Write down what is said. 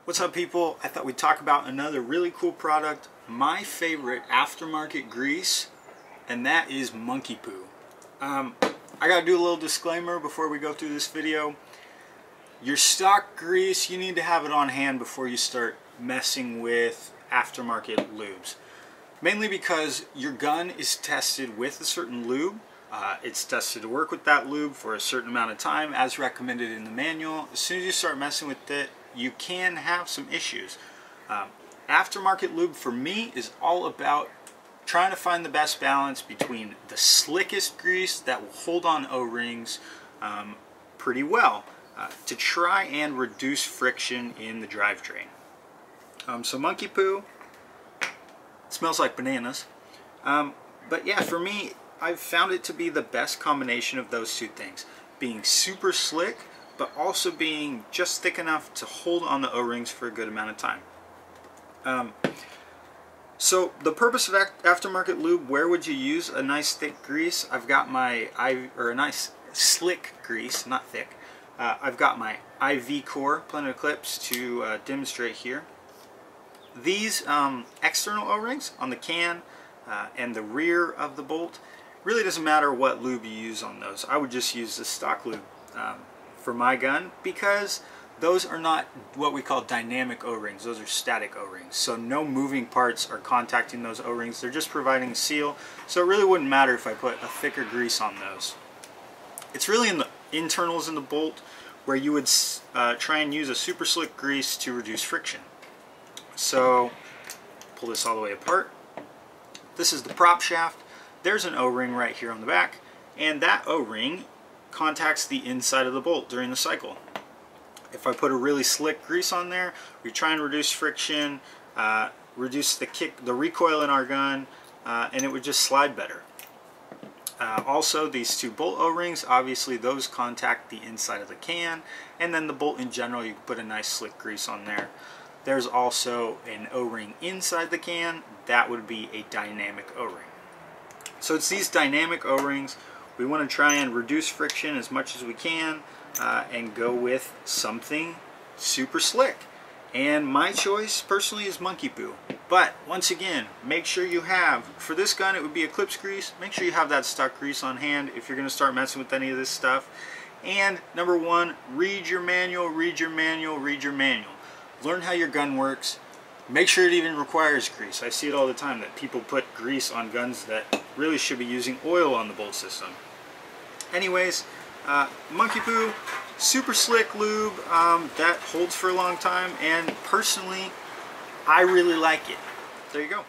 What's up, people? I thought we'd talk about another really cool product, my favorite aftermarket grease, and that is Monkey Poo. I gotta do a little disclaimer before we go through this video. Your stock grease, you need to have it on hand before you start messing with aftermarket lubes. Mainly because your gun is tested with a certain lube. It's tested to work with that lube for a certain amount of time as recommended in the manual. As soon as you start messing with it, you can have some issues. Aftermarket lube for me is all about trying to find the best balance between the slickest grease that will hold on O-rings pretty well to try and reduce friction in the drivetrain. So Monkey Poo smells like bananas, but yeah, for me, I've found it to be the best combination of those two things, being super slick but also being just thick enough to hold on the O-rings for a good amount of time. So the purpose of aftermarket lube, where would you use a nice thick grease? I've got my a nice slick grease, not thick. I've got my IV core, plenty of clips to demonstrate here. These external O-rings on the can and the rear of the bolt, really doesn't matter what lube you use on those. I would just use the stock lube for my gun, because those are not what we call dynamic O-rings. Those are static O-rings. So no moving parts are contacting those O-rings. They're just providing a seal. So it really wouldn't matter if I put a thicker grease on those. It's really in the internals in the bolt where you would try and use a super slick grease to reduce friction. So pull this all the way apart. This is the prop shaft. There's an O-ring right here on the back, and that O-ring contacts the inside of the bolt during the cycle. If I put a really slick grease on there, we try and reduce friction, reduce the recoil in our gun, and it would just slide better. Also, these two bolt O-rings, obviously those contact the inside of the can, and then the bolt in general, you can put a nice slick grease on there. There's also an O-ring inside the can. That would be a dynamic O-ring. So it's these dynamic O-rings. We want to try and reduce friction as much as we can and go with something super slick. And my choice personally is Monkey Poo. But once again, make sure you have, for this gun it would be Eclipse grease, make sure you have that stock grease on hand if you're going to start messing with any of this stuff. And number one, read your manual, read your manual, read your manual. Learn how your gun works. Make sure it even requires grease. I see it all the time that people put grease on guns that really should be using oil on the bolt system. Anyways, Monkey Poo, super slick lube that holds for a long time, and personally, I really like it. There you go.